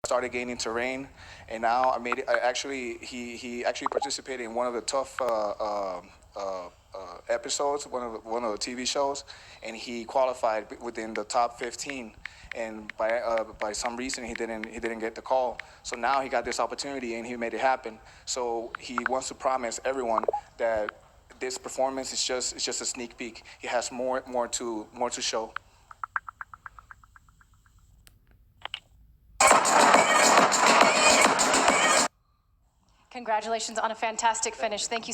started gaining terrain, and now I made it. He actually participated in one of the tough episodes, one of the TV shows, and he qualified within the top 15. And by some reason he didn't get the call. So now he got this opportunity and he made it happen. So he wants to promise everyone that this performance is just a sneak peek. He has more to show. Congratulations on a fantastic finish. Thank you.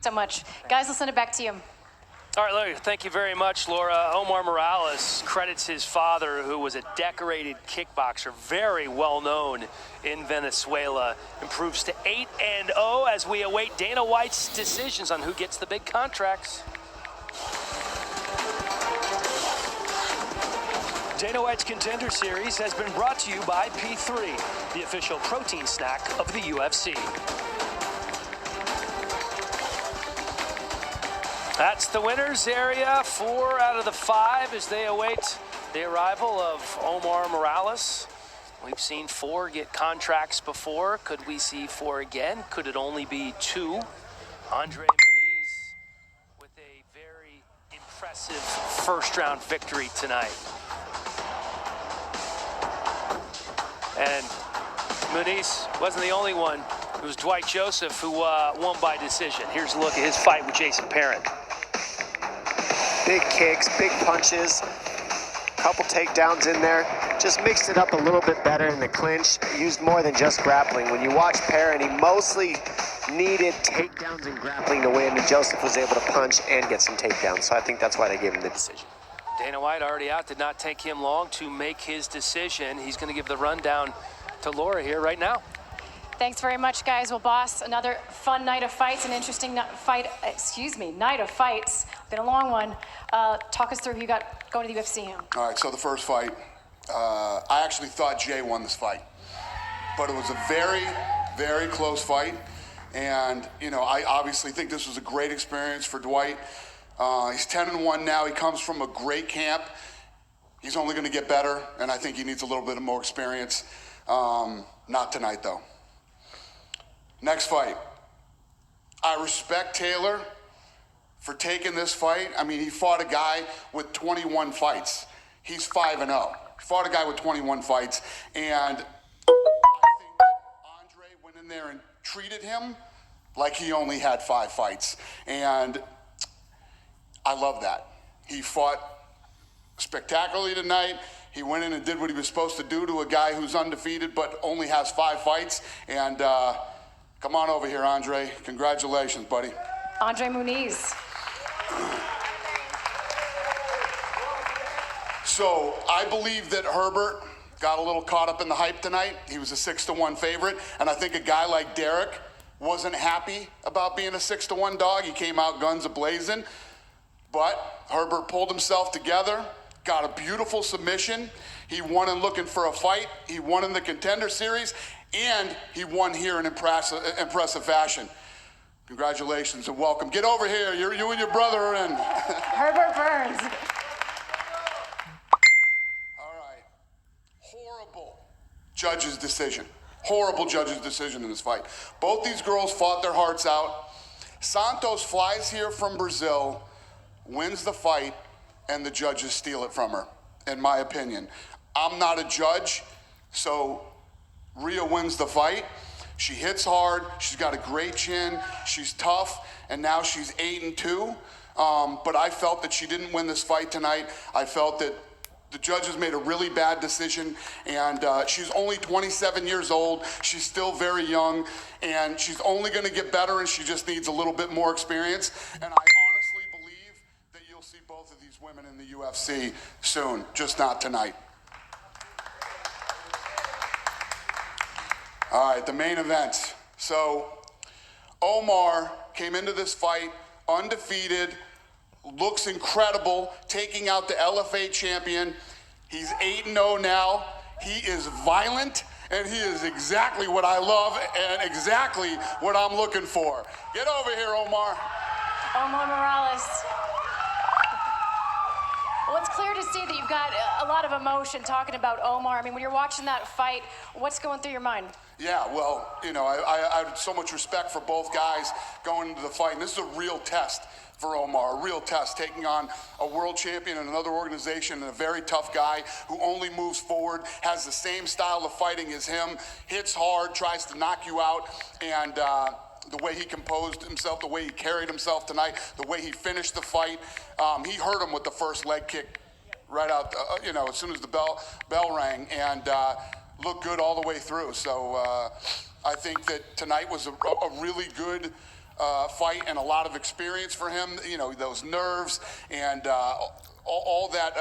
So much. Guys, I'll send it back to you. All right, Larry, thank you very much, Laura. Omar Morales credits his father, who was a decorated kickboxer, very well known in Venezuela, improves to 8-0 as we await Dana White's decisions on who gets the big contracts. Dana White's Contender Series has been brought to you by P3, the official protein snack of the UFC. That's the winners area, 4 out of the 5 as they await the arrival of Omar Morales. We've seen 4 get contracts before. Could we see 4 again? Could it only be 2? Andre Muniz with a very impressive first-round victory tonight. And Muniz wasn't the only one. It was Dwight Joseph who won by decision. Here's a look at his fight with Jason Parent. Big kicks, big punches, couple takedowns in there. Just mixed it up a little bit better in the clinch. Used more than just grappling. When you watch Parent, he mostly needed takedowns and grappling to win, and Joseph was able to punch and get some takedowns. So I think that's why they gave him the decision. Dana White already out. Did not take him long to make his decision. He's going to give the rundown to Laura here right now. Thanks very much, guys. Well, boss, another fun night of fights, an interesting night of fights. Been a long one. Talk us through who you got going to the UFC. All right, so the first fight, I actually thought Jay won this fight. But it was a very, very close fight. And, I obviously think this was a great experience for Dwight. He's 10-1 now. He comes from a great camp. He's only going to get better, and I think he needs a little bit more experience. Not tonight, though. Next fight. I respect Taylor for taking this fight. I mean, he fought a guy with 21 fights. He's 5-0. He fought a guy with 21 fights. And I think that Andre went in there and treated him like he only had 5 fights. And I love that. He fought spectacularly tonight. He went in and did what he was supposed to do to a guy who's undefeated but only has 5 fights. And come on over here, Andre. Congratulations, buddy. Andre Muniz. So I believe that Herbert got a little caught up in the hype tonight. He was a 6-1 favorite. And I think a guy like Derek wasn't happy about being a 6-1 dog. He came out guns a-blazing. But Herbert pulled himself together, got a beautiful submission. He won in looking for a fight. He won in the Contender Series. And he won here in impressive fashion. Congratulations and welcome. Get over here. You and your brother are in. Herbert Burns. All right. Horrible judge's decision. Horrible judge's decision in this fight. Both these girls fought their hearts out. Santos flies here from Brazil, wins the fight, and the judges steal it from her, in my opinion. I'm not a judge, so Rhea wins the fight, She hits hard. She's got a great chin. She's tough, and now she's 8-2. But I felt that she didn't win this fight tonight. I felt that the judges made a really bad decision, and she's only 27 years old. She's still very young, and she's only going to get better, and she just needs a little bit more experience. And I honestly believe that you'll see both of these women in the UFC soon, just not tonight. All right, the main event. So Omar came into this fight undefeated, looks incredible, taking out the LFA champion. He's 8-0 now. He is violent, and he is exactly what I love and exactly what I'm looking for. Get over here, Omar. Omar Morales. Well, it's clear to see that you've got a lot of emotion talking about Omar. I mean, when you're watching that fight, what's going through your mind? Yeah, well, you know, I have so much respect for both guys going into the fight, and this is a real test for Omar, a real test, taking on a world champion in another organization and a very tough guy who only moves forward, has the same style of fighting as him, hits hard, tries to knock you out, and the way he composed himself, the way he carried himself tonight, the way he finished the fight, he hurt him with the first leg kick right out, you know, as soon as the bell rang, and looked good all the way through. So I think that tonight was a really good fight and a lot of experience for him. You know, those nerves and all that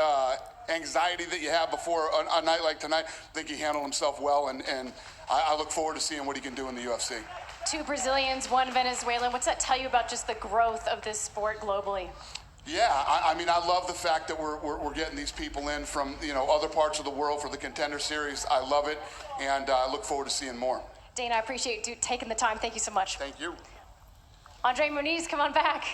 anxiety that you have before a night like tonight. I think he handled himself well, and I look forward to seeing what he can do in the UFC. 2 Brazilians, 1 Venezuelan. What's that tell you about just the growth of this sport globally? Yeah, I mean, I love the fact that we're getting these people in from, you know, other parts of the world for the Contender Series. I love it, and I look forward to seeing more. Dana, I appreciate you taking the time. Thank you so much. Thank you. Andre Muniz, come on back.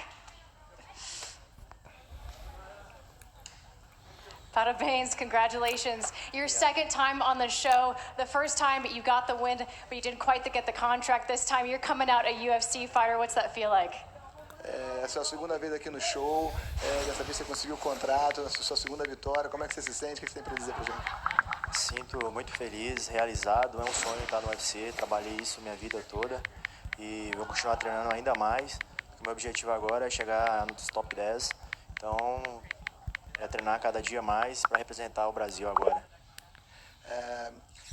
Pada Baines, congratulations. Your second time on the show. The first time you got the win, but you didn't quite get the contract. This time you're coming out a UFC fighter. What's that feel like? Essa é a segunda vez aqui no show, dessa vez você conseguiu o contrato, essa é a sua segunda vitória. Como é que você se sente? O que você tem para dizer pra gente? Sinto muito feliz, realizado, é um sonho estar no UFC, trabalhei isso minha vida toda e vou continuar treinando ainda mais. O meu objetivo agora é chegar nos top 10, então é treinar cada dia mais para representar o Brasil agora.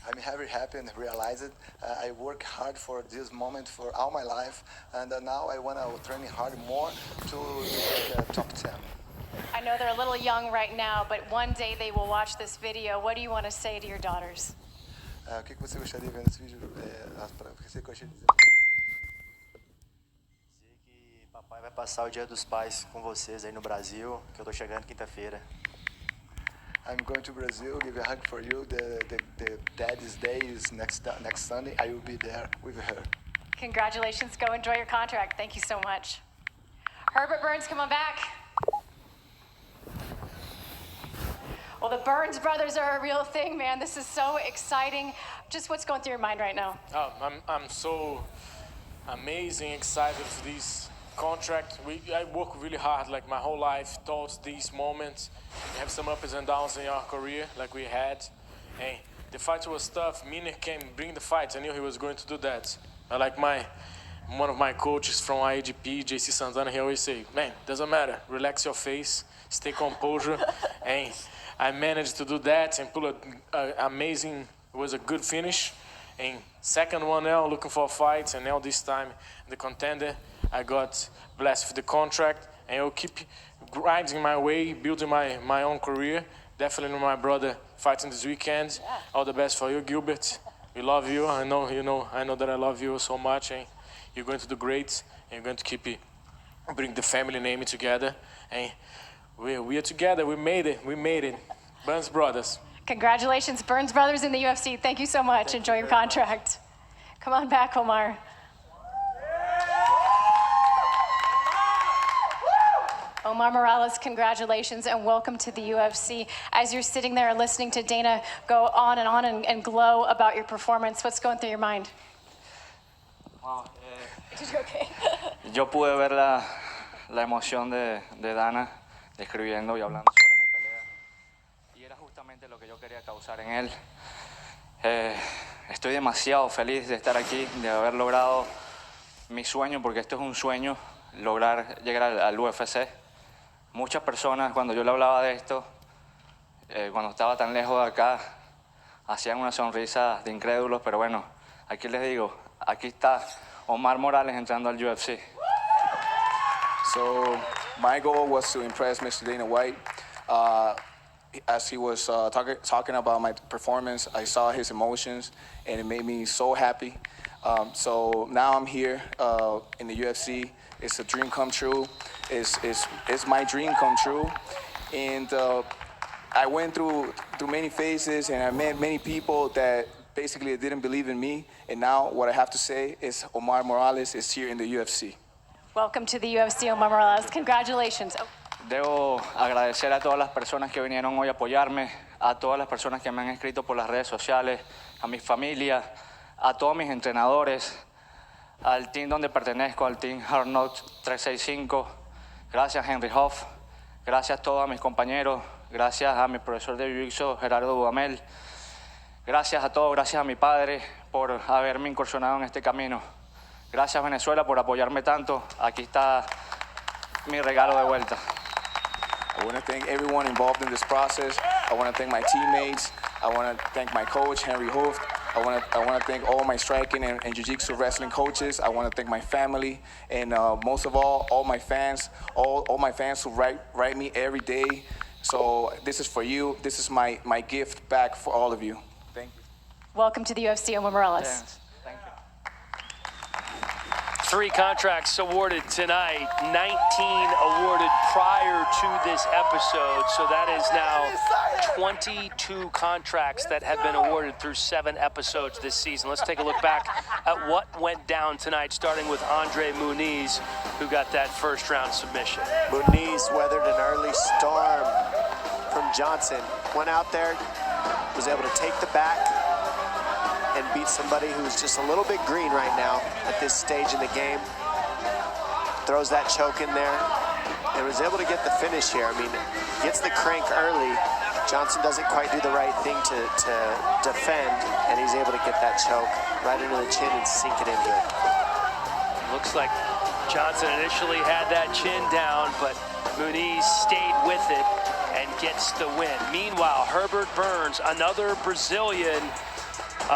I'm very happy and realized I work hard for this moment for all my life, and now I want to train hard more to get the top 10. I know they're a little young right now, but one day they will watch this video. What do you want to say to your daughters? O que você gostaria de ver nesse vídeo? O que você gostaria de dizer? Dizer que papai vai passar o Dia dos Pais com vocês aí no Brasil, que eu tô chegando quinta-feira. I'm going to Brazil, give a hug for you. The Daddy's Day is next Sunday. I will be there with her. Congratulations. Go enjoy your contract. Thank you so much. Herbert Burns, come on back. Well, the Burns brothers are a real thing, man. This is so exciting. Just what's going through your mind right now? Oh, I'm so amazing, excited for this contract. I work really hard, like my whole life, towards these moments. We have some ups and downs in our career, like we had. And the fight was tough. Miner came bring the fight. I knew he was going to do that. One of my coaches from IAGP, JC Santana, he always say, man, doesn't matter. Relax your face, stay composure. And I managed to do that and pull an amazing, it was a good finish. And second one now, looking for a fight, and now this time the Contender, I got blessed with the contract, and I'll keep grinding my way, building my own career. Definitely my brother fighting this weekend. Yeah. All the best for you, Gilbert. We love you. I know that I love you so much, and you're going to do great, and you're going to bring the family name together. And we are together. We made it. Burns Brothers. Congratulations, Burns Brothers in the UFC. Thank you so much. Enjoy your contract. Come on back, Omar. Omar Morales, congratulations and welcome to the UFC. As you're sitting there listening to Dana go on and glow about your performance, what's going through your mind? Okay. Yo pude ver la emoción de Dana describiendo y hablando sobre mi pelea y era justamente lo que yo quería causar en él Estoy demasiado feliz de estar aquí, de haber logrado mi sueño, porque esto es un sueño, lograr llegar al UFC. Muchas personas, cuando yo le hablaba de esto, cuando estaba tan lejos de acá, hacían una sonrisa de incrédulos, pero bueno, aquí les digo, aquí está Omar Morales entrando al UFC. So my goal was to impress Mr. Dana White. As he was talking about my performance, I saw his emotions, and it made me so happy. So now I'm here in the UFC. It's a dream come true. It's my dream come true, and I went through many phases, and I met many people that basically didn't believe in me. And now what I have to say is Omar Morales is here in the UFC. Welcome to the UFC, Omar Morales. Congratulations. Debo agradecer a todas las personas que vinieron hoy a apoyarme, a todas las personas que me han escrito por las redes sociales, a mi familia, a todos mis entrenadores, al team donde pertenezco, al team Hard Knocks 365. Gracias Henry Hoff, gracias a todos mis compañeros, gracias a mi profesor de Jiu-Jitsu Gerardo Dudamel, gracias a todos, gracias a mi padre por haberme incursionado en este camino. Gracias Venezuela por apoyarme tanto. Aquí está mi regalo de vuelta. I want to thank everyone involved in this process. I want to thank my teammates. I want to thank my coach, Henry Hooft. I want to thank all my striking and jiu-jitsu wrestling coaches. I want to thank my family, and most of all my fans, all my fans who write me every day. So this is for you. This is my gift back for all of you. Thank you. Welcome to the UFC, Omar Morales. Thanks. Thank you. 3 contracts awarded tonight, 19 awarded prior to this episode. So that is now 22 contracts that have been awarded through 7 episodes this season. Let's take a look back at what went down tonight, starting with Andre Muniz, who got that first-round submission. Muniz weathered an early storm from Johnson. Went out there, was able to take the back, and beat somebody who's just a little bit green right now at this stage in the game. Throws that choke in there and was able to get the finish here. I mean, gets the crank early. Johnson doesn't quite do the right thing to defend, and he's able to get that choke right into the chin and sink it into it. Looks like Johnson initially had that chin down, but Muniz stayed with it and gets the win. Meanwhile, Herbert Burns, another Brazilian,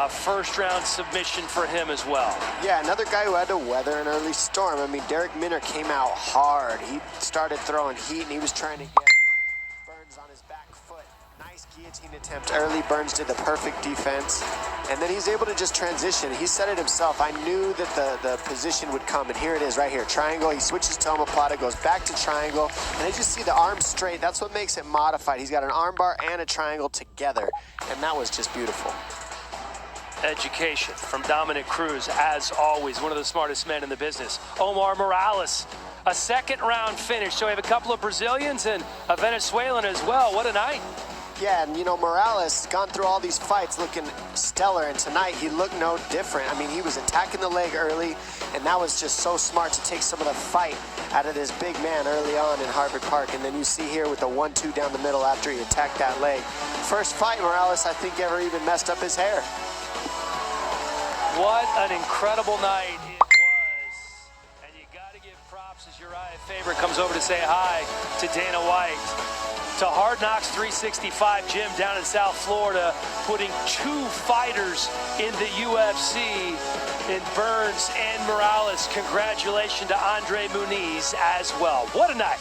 first-round submission for him as well. Yeah, another guy who had to weather an early storm. I mean, Derek Minner came out hard. He started throwing heat, and he was trying to get Burns on his back foot. Nice guillotine attempt early. Burns did the perfect defense, and then he's able to just transition. He said it himself. I knew that the position would come, and here it is right here. Triangle. He switches to omoplata, goes back to triangle, and as you see the arms straight, that's what makes it modified. He's got an arm bar and a triangle together, and that was just beautiful. Education from Dominic Cruz, as always, one of the smartest men in the business. Omar Morales, a second-round finish. So we have a couple of Brazilians and a Venezuelan as well. What a night. Yeah, and you know, Morales gone through all these fights looking stellar, and tonight he looked no different. I mean, he was attacking the leg early, and that was just so smart to take some of the fight out of this big man early on in Harvard Park. And then you see here with the 1-2 down the middle after he attacked that leg. First fight Morales, I think, ever even messed up his hair. What an incredible night it was. And you got to give props as Uriah Faber comes over to say hi to Dana White. To Hard Knocks 365 gym down in South Florida, putting 2 fighters in the UFC in Burns and Morales. Congratulations to Andre Muniz as well. What a night.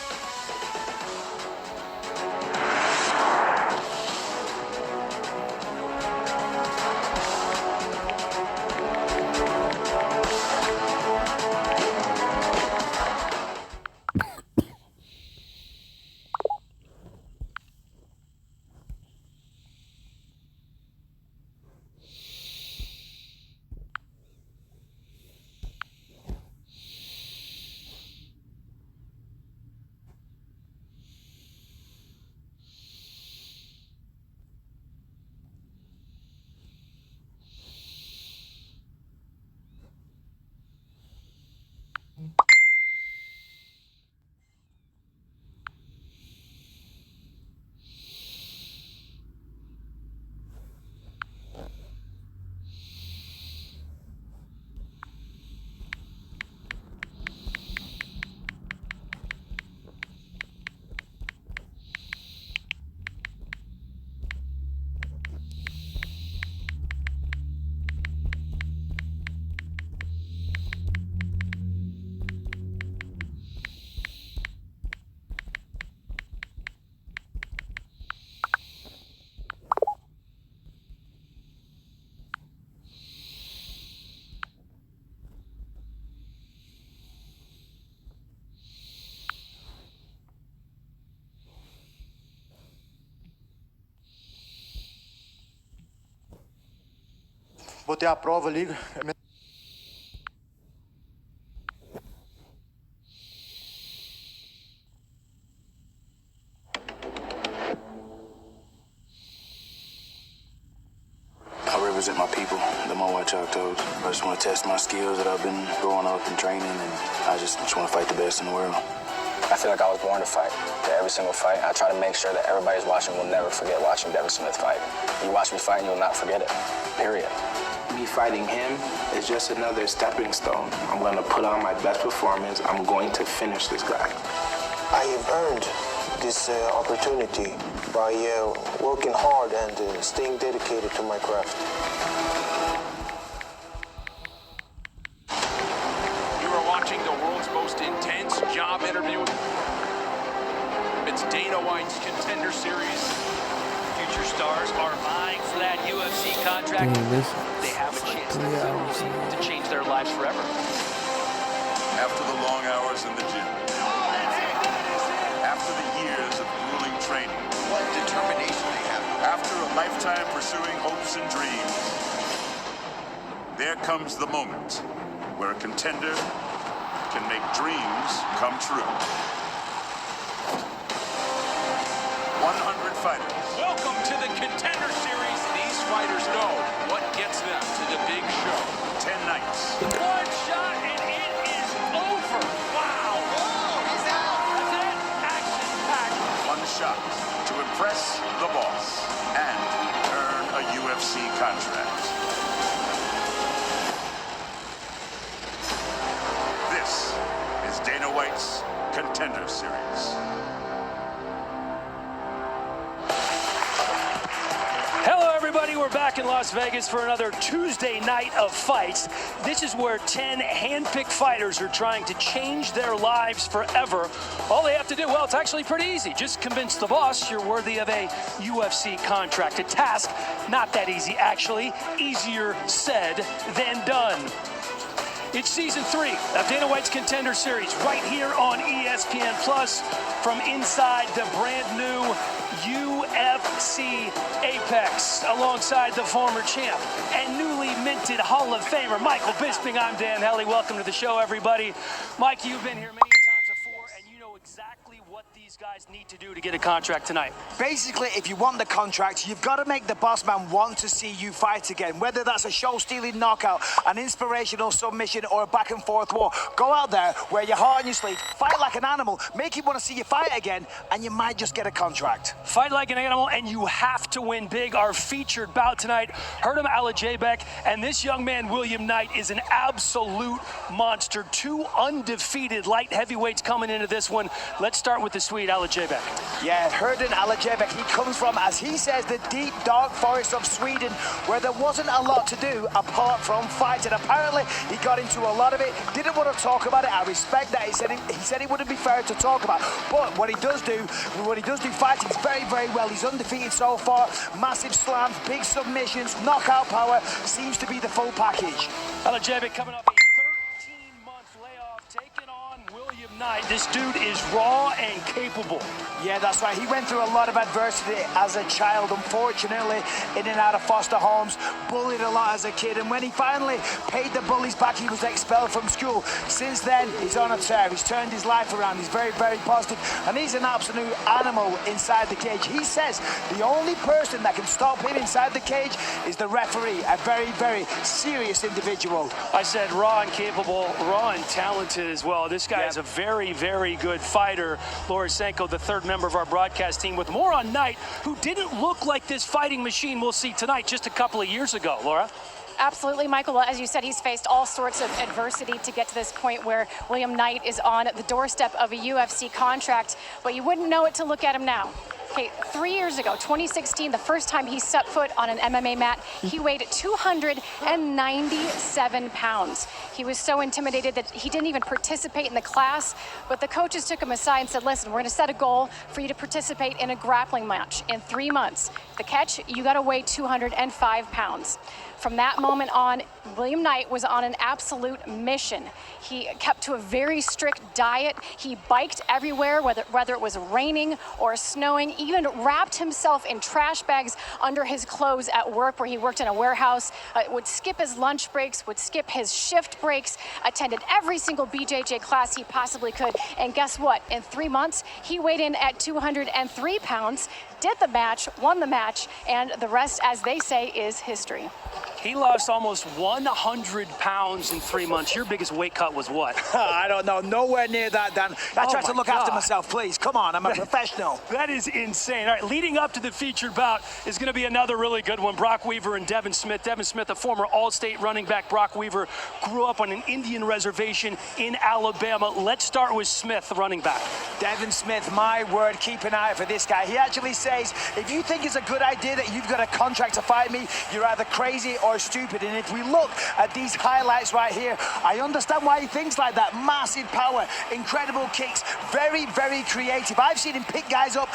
ter a prova ali. I represent my people, the Moai Choctaws. I just want to test my skills that I've been growing up and training, and I just want to fight the best in the world. I feel like I was born to fight. To every single fight, I try to make sure that everybody's watching will never forget watching Devin Smith fight. You watch me fight and you'll not forget it, period. Me fighting him is just another stepping stone. I'm going to put on my best performance. I'm going to finish this guy. I have earned this opportunity by working hard and staying dedicated to my craft. You are watching the world's most intense job interview. It's Dana White's Contender Series. Future stars are vying for that UFC contract. They have a chance to change their lives forever. After the long hours in the gym. After the years of grueling training. What determination they have. After a lifetime pursuing hopes and dreams. There comes the moment where a contender can make dreams come true. 100 fighters. Welcome to the Contender Series. These fighters know what gets them to the big show. 10 nights. One shot and it is over. Wow. Oh, he's out. That's it. Action-packed. One shot to impress the boss and earn a UFC contract. This is Dana White's Contender Series. Hello, everybody. We're back in Las Vegas for another Tuesday night of fights. This is where 10 hand-picked fighters are trying to change their lives forever. All they have to do, well, it's actually pretty easy. Just convince the boss you're worthy of a UFC contract. A task not that easy, actually. Easier said than done. It's season 3 of Dana White's Contender Series right here on ESPN Plus from inside the brand new UFC Apex alongside the former champ and newly minted Hall of Famer Michael Bisping. I'm Dan Hellie. Welcome to the show, everybody. Mike, you've been here many times before, and you know exactly what these guys need to do to get a contract tonight. Basically, if you want the contract, you've got to make the boss man want to see you fight again. Whether that's a show-stealing knockout, an inspirational submission, or a back-and-forth war, go out there, wear your heart on your sleeve, fight like an animal, make him want to see you fight again, and you might just get a contract. Fight like an animal, and you have to win big. Our featured bout tonight, Hertem Alibjeybek, and this young man, William Knight, is an absolute monster. 2 undefeated light heavyweights coming into this one. Let's start with the Swede, Alibjeybek. Yeah, Hertem Alibjeybek, he comes from, as he says, the deep, dark forest of Sweden, where there wasn't a lot to do apart from fight. And apparently, he got into a lot of it, didn't want to talk about it. I respect that. He said it wouldn't be fair to talk about. But what he does do fighting very, very well. He's undefeated so far. Massive slams, big submissions, knockout power. Seems to be the full package. Alibjeybek coming off a 13-month layoff, taking on William Knight. This dude is raw and capable. Yeah, that's right. He went through a lot of adversity as a child, unfortunately, in and out of foster homes, bullied a lot as a kid, and when he finally paid the bullies back, he was expelled from school. Since then, he's on a tear. He's turned his life around. He's very, very positive, and he's an absolute animal inside the cage. He says the only person that can stop him inside the cage is the referee, a very, very serious individual. I said raw and capable, raw and talented as well. This guy is a very, very good fighter. Laura Sanko, the third member of our broadcast team, with more on Knight, who didn't look like this fighting machine we'll see tonight just a couple of years ago. Laura? Absolutely, Michael. As you said, he's faced all sorts of adversity to get to this point where William Knight is on the doorstep of a UFC contract, but you wouldn't know it to look at him now. Okay, 3 years ago, 2016, the first time he set foot on an MMA mat, he weighed 297 pounds. He was so intimidated that he didn't even participate in the class, but the coaches took him aside and said, listen, we're going to set a goal for you to participate in a grappling match in 3 months. The catch, you got to weigh 205 pounds. From that moment on, William Knight was on an absolute mission. He kept to a very strict diet. He biked everywhere, whether it was raining or snowing, even wrapped himself in trash bags under his clothes at work, where he worked in a warehouse, would skip his lunch breaks, would skip his shift breaks, attended every single BJJ class he possibly could. And guess what? In 3 months, he weighed in at 203 pounds, did the match, won the match, and the rest, as they say, is history. He lost almost 100 pounds in 3 months. Your biggest weight cut was what? I don't know. Nowhere near that, Dan. I try to look after myself, please. Come on, I'm a professional. That is insane. All right, leading up to the featured bout is going to be another really good one. Brock Weaver and Devin Smith. Devin Smith, a former All-State running back. Brock Weaver grew up on an Indian reservation in Alabama. Let's start with Smith, the running back. Devin Smith, my word, keep an eye out for this guy. He actually says, if you think it's a good idea that you've got a contract to fight me, you're either crazy or stupid. And if we look at these highlights right here, I understand why he thinks like that. Massive power, incredible kicks, very, very creative. I've seen him pick guys up,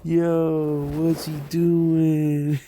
Yo, what's he doing?